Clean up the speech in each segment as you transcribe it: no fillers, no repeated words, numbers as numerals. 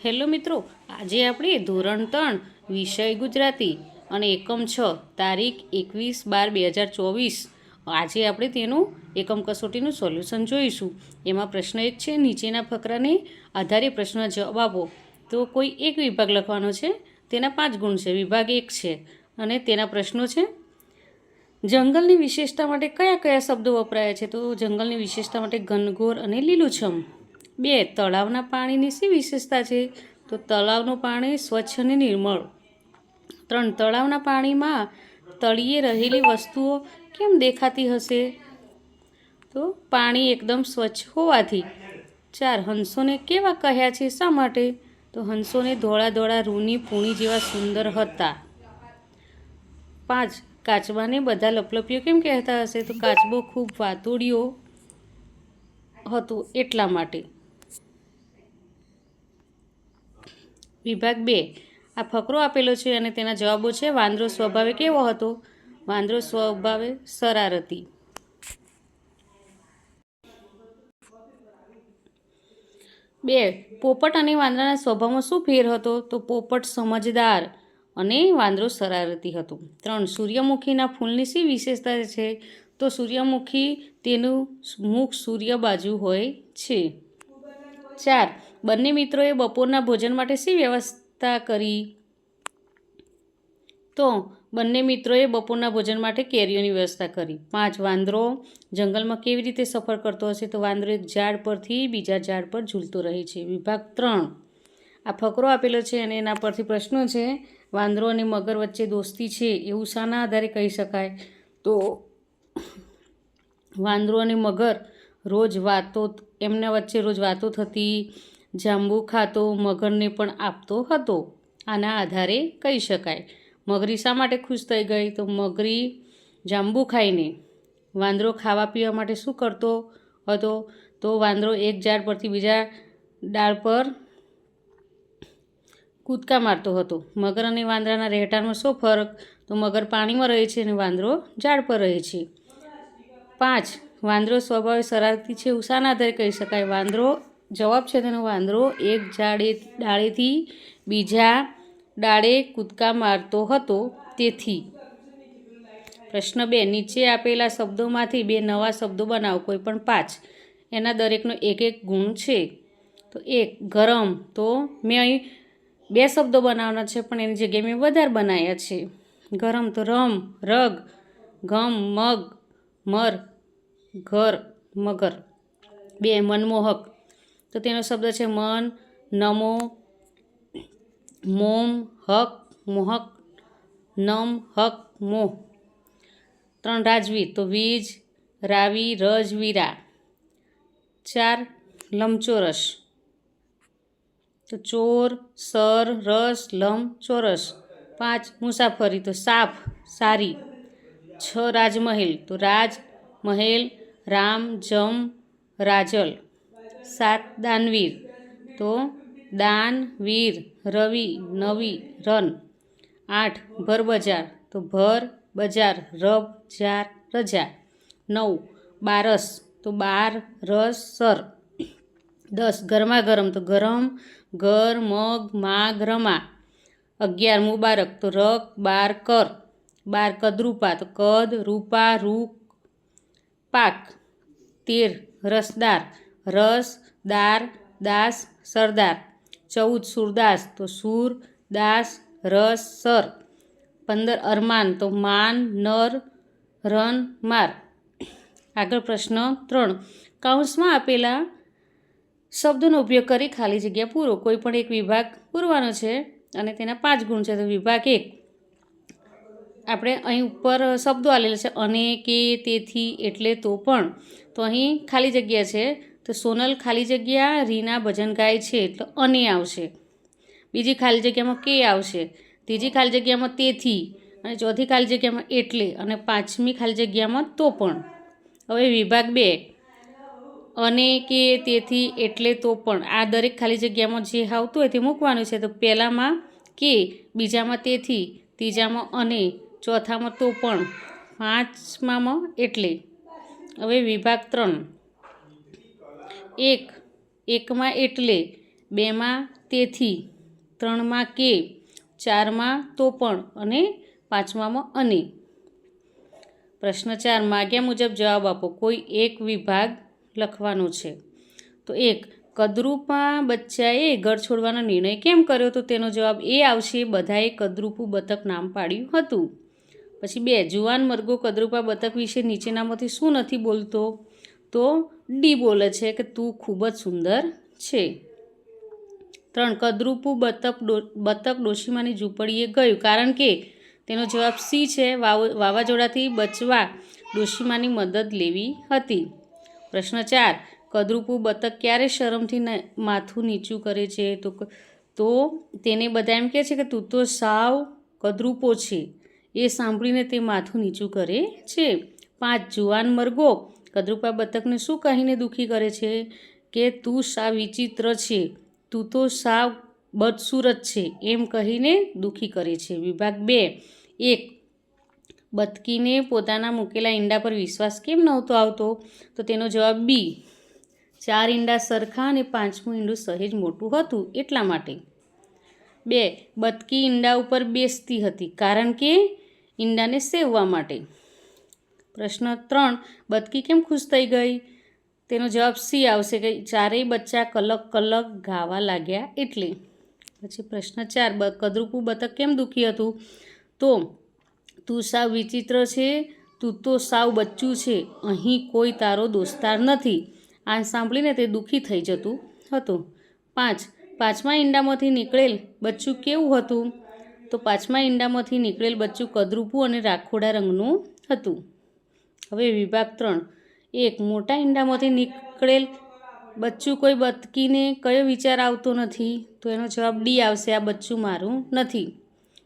Hello મિત્રો, આજે આપણે ધોરણ 3 વિષય ગુજરાતી અને એકમ 6 તારીખ 21/12/2024 આજે આપણે તેનું એકમ કસોટીનું સોલ્યુશન જોઈશું। એમાં પ્રશ્ન 1 છે, નીચેના ફકરાને આધારે પ્રશ્નના જવાબ આપો। તો કોઈ એક વિભાગ લખવાનો છે, તેના 5 ગુણ છે। વિભાગ 1 છે અને તેના પ્રશ્નો છે, જંગલની વિશેષતા માટે કયા કયા શબ્દો વપરાયા છે? તો જંગલની વિશેષતા માટે ઘનઘોર અને લીલુંછમ। 2 તળાવના પાણીની શી વિશેષતા છે? તો તળાવનું પાણી સ્વચ્છ અને નિર્મળ। 3 તળાવના પાણીમાં તળિયે રહેલી વસ્તુઓ કેમ દેખાતી હશે? તો પાણી એકદમ સ્વચ્છ હોવાથી। 4 હંસોને કેવા કહ્યા છે, શા માટે? તો હંસોને ધોળા ધોળા રૂની પૂણી જેવા સુંદર હતા। 5 કાચબાને બધા લપલપિયો કેમ કહેતા હશે? તો કાચબો ખૂબ વાતુડિયો હતો એટલા માટે। વિભાગ 2 આ ફકરો આપેલો છે અને તેના જવાબો છે, વાંદરો સ્વભાવે કેવો હતો? વાંદરો સ્વભાવે શરારતી। 2 પોપટ અને વાંદરાના સ્વભાવમાં શું ફેર હતો? તો પોપટ સમજદાર અને વાંદરો શરારતી હતો। 3 સૂર્યમુખીના ફૂલની શી વિશેષતા છે? તો સૂર્યમુખી તેનું મુખ સૂર્ય બાજુ હોય છે। 4 બંને મિત્રોએ બપોરના ભોજન માટે શી વ્યવસ્થા કરી? તો બંને મિત્રોએ બપોરના ભોજન માટે કેરીઓની વ્યવસ્થા કરી। 5 વાંદરો જંગલમાં કેવી રીતે સફર કરતો હશે? તો વાંદરો એક ઝાડ પરથી બીજા ઝાડ પર ઝૂલતો રહે છે। વિભાગ 3 આ ફકરો આપેલો છે અને એના પરથી પ્રશ્નો છે, વાંદરો અને મગર વચ્ચે દોસ્તી છે એવું શાના આધારે કહી શકાય? તો વાંદરો અને મગર એમના વચ્ચે રોજ વાતો થતી, જાંબુ ખાતો મગરને પણ આપતો હતો, આના આધારે કહી શકાય। મગરી શા માટે ખુશ થઈ ગઈ? તો મગરી જાંબુ ખાઈને। વાંદરો ખાવા પીવા માટે શું કરતો હતો? તો વાંદરો એક ઝાડ પરથી બીજા ડાળ પર કૂદકા મારતો હતો। મગર અને વાંદરાના રહેઠાણમાં શું ફરક? તો મગર પાણીમાં રહે છે અને વાંદરો ઝાડ પર રહે છે। 5 વાંદરો સ્વભાવે શરારતી છે એવું શાના આધારે કહી શકાય? વાંદરો જવાબ છે તેનો, વાંદરો એક ડાળેથી બીજા ડાળે કૂદકા મારતો હતો તેથી। પ્રશ્ન 2 નીચે આપેલા શબ્દોમાંથી 2 નવા શબ્દો બનાવો, કોઈ પણ 5, એના દરેકનો એક એક ગુણ છે। તો 1 ગરમ, તો મેં અહીં 2 શબ્દો બનાવવાના છે પણ એની જગ્યાએ મેં વધારે બનાવ્યા છે। ગરમ તો રમ, રગ, ગમ, મગ, મર, ઘર, મગર। 2 મનમોહક, તો તેનો શબ્દ છે મન, નમો, મોમ, હક, મોહક, નમ, હક, મોહ। 3 રાજવીર, તો વીજ, રાવી, રજ, વીરા। 4 લંબચોરસ, તો ચોર, સર, રસ, લંબ, ચોરસ। 5 મુસાફરી, તો સાફ, સારી। 6 રાજમહેલ, તો રાજ, મહેલ, રામ, જમ, રાજલ। 7 દાનવીર, તો દાન, વીર, રવિ, નવી, રન। 8 ભરબજાર, તો ભર, બજાર, રબ, જાર, રજા। 9 બારસ, તો બાર, રસ, સર। 10 ગરમા ગરમ, તો ગરમ, ઘર, મગ, માગ, રમા। 11 મુબારક, તો રક, બાર, કર। 12 કદરૂપા, તો કદ, રૂપા, રૂક, પાક। 13 રસદાર, રસ, દાર, દાસ, સરદાર। 14 સુરદાસ, તો સુર, દાસ, રસ, સર। 15 અરમાન, તો માન, નર, રન, માર। આગળ પ્રશ્ન 3 કૌંસમાં આપેલા શબ્દોનો ઉપયોગ કરી ખાલી જગ્યા પૂરો, કોઈ પણ એક વિભાગ પૂરવાનો છે અને તેના 5 ગુણ છે। તો વિભાગ 1 આપણે અહીં ઉપર શબ્દો આલેલા છે, અને, કે, તેથી, એટલે, તો પણ, તો અહીં ખાલી જગ્યા છે, તો સોનલ ખાલી જગ્યા રીના ભજન ગાય છે એટલે અને આવશે। બીજી ખાલી જગ્યામાં કે આવશે, ત્રીજી ખાલી જગ્યામાં તેથી, અને ચોથી ખાલી જગ્યામાં એટલે, અને 5મી ખાલી જગ્યામાં તો પણ। હવે વિભાગ 2 અને, કે, તેથી, એટલે, તો પણ, આ દરેક ખાલી જગ્યામાં જે આવતું હોય તે મૂકવાનું છે। તો પહેલામાં કે, બીજામાં તેથી, ત્રીજામાં અને, ચોથામાં તો પણ, 5મામાં એટલે। હવે વિભાગ 3 એકમાં એટલે, 2માં તેથી, 3માં કે, 4માં તો પણ અને 5મામાં અને. પ્રશ્ન 4 માગ્યા મુજબ જવાબ આપો. કોઈ એક વિભાગ લખવાનો છે. તો 1 કદરૂપા બચ્ચાએ ઘર છોડવાનો નિર્ણય કેમ કર્યો? તો તેનો જવાબ એ આવશે, બધાએ કદરૂપું બતક નામ પાડ્યું હતું. પછી 2 જુવાન મરઘો કદરૂપા બતક વિશે નીચેનામાંથી શું નથી બોલતો? તો ડી બોલે છે કે તું ખૂબ જ સુંદર છે. 3 કદરૂપું બતક ડોશીમાની ઝૂંપડીએ ગયું કારણ કે તેનો જવાબ સી છે, વાવાઝોડાથી બચવા ડોશીમાની મદદ લેવી હતી. પ્રશ્ન 4 કદરૂપું બતક ક્યારે શરમથી માથું નીચું કરે છે? તો તેને બધા એમ કહે છે કે તું તો સાવ કદરૂપો છે. એ સાંભળીને તે માથું નીચું કરે છે. 5 જુવાન મરઘો કદરૂપા બતકને શું કહીને દુઃખી કરે છે? કે તું સાવ વિચિત્ર છે, તું તો સાવ બદસુરત છે, એમ કહીને દુઃખી કરે છે. વિભાગ 2 1 બતકીને પોતાના મૂકેલા ઈંડા પર વિશ્વાસ કેમ નહોતો આવતો? તો તેનો જવાબ બી, 4 ઈંડા સરખા અને 5મું ઈંડું સહેજ મોટું હતું એટલા માટે. 2 બતકી ઈંડા ઉપર બેસતી હતી કારણ કે ઈંડાને સેવવા માટે. પ્રશ્ન 3 બતકી કેમ ખુશ થઈ ગઈ? તેનો જવાબ સી આવશે કે ચારેય બચ્ચા કલક કલક ગાવા લાગ્યા એટલે. પછી પ્રશ્ન 4 કદરૂપું બતક કેમ દુઃખી હતું? તો તું સાવ વિચિત્ર છે, તું તો સાવ બચ્ચું છે, અહીં કોઈ તારો દોસ્તાર નથી. આ સાંભળીને તે દુઃખી થઈ જતું હતું. 5 5મા ઈંડામાંથી નીકળેલ બચ્ચું કેવું હતું? તો 5મા ઈંડામાંથી નીકળેલ બચ્ચું કદરૂપું અને રાખોડા રંગનું હતું. હવે વિભાગ 3 1 મોટા ઈંડામાંથી નીકળેલ બચ્ચું કોઈ બતકીને કયો વિચાર આવતો નથી? તો એનો જવાબ ડી આવશે, આ બચ્ચું મારું નથી.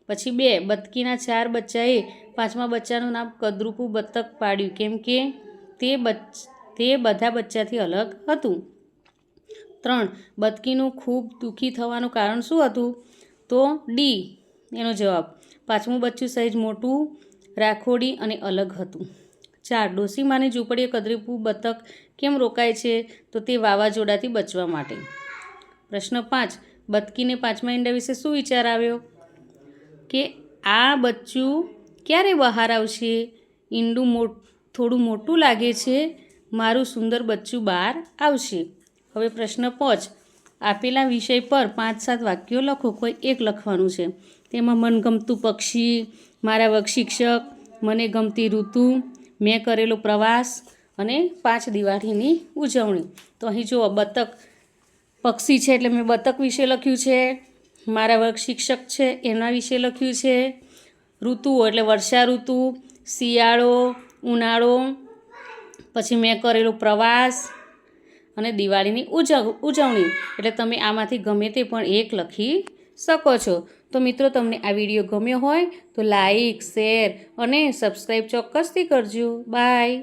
પછી 2 બતકીના 4 બચ્ચાએ 5મા બચ્ચાનું નામ કદરૂપું બતક પાડ્યું કેમ કે તે બધા બચ્ચાથી અલગ હતું. 3 બતકીનું ખૂબ દુઃખી થવાનું કારણ શું હતું? તો ડી એનો જવાબ, 5મું બચ્ચું સહેજ મોટું, રાખોડી અને અલગ હતું. 4 ડોશીમાની ઝૂંપડીએ કદરૂપું બતક કેમ રોકાય છે? તો તે વાવાઝોડાથી બચવા માટે. પ્રશ્ન 5 બતકીને 5મા ઈંડા વિશે શું વિચાર આવ્યો? કે આ બચ્ચું ક્યારે બહાર આવશે? ઈંડું થોડું મોટું લાગે છે, મારું સુંદર બચ્ચું બહાર આવશે. હવે પ્રશ્ન 5 આપેલા વિષય પર 5-7 વાક્યો લખો. કોઈ એક લખવાનું છે. તેમાં મનગમતું પક્ષી, મારા વર્ગ શિક્ષક, મને ગમતી ઋતુ, મેં કરેલો પ્રવાસ અને 5 દિવાળીની ઉજવણી. તો અહીં જુઓ, બતક પક્ષી છે એટલે મેં બતક વિશે લખ્યું છે, મારા વર્ગ શિક્ષક છે એના વિશે લખ્યું છે, ઋતુઓ એટલે વર્ષા ઋતુ, શિયાળો, ઉનાળો, પછી મેં કરેલો પ્રવાસ અને દિવાળીની ઉજવણી. એટલે તમે આમાંથી ગમે તે પણ એક લખી શકો છો. તો મિત્રો, તમને આ વિડીયો ગમ્યો હોય તો લાઈક, શેર અને સબસ્ક્રાઈબ ચોક્કસથી કરજો. બાય.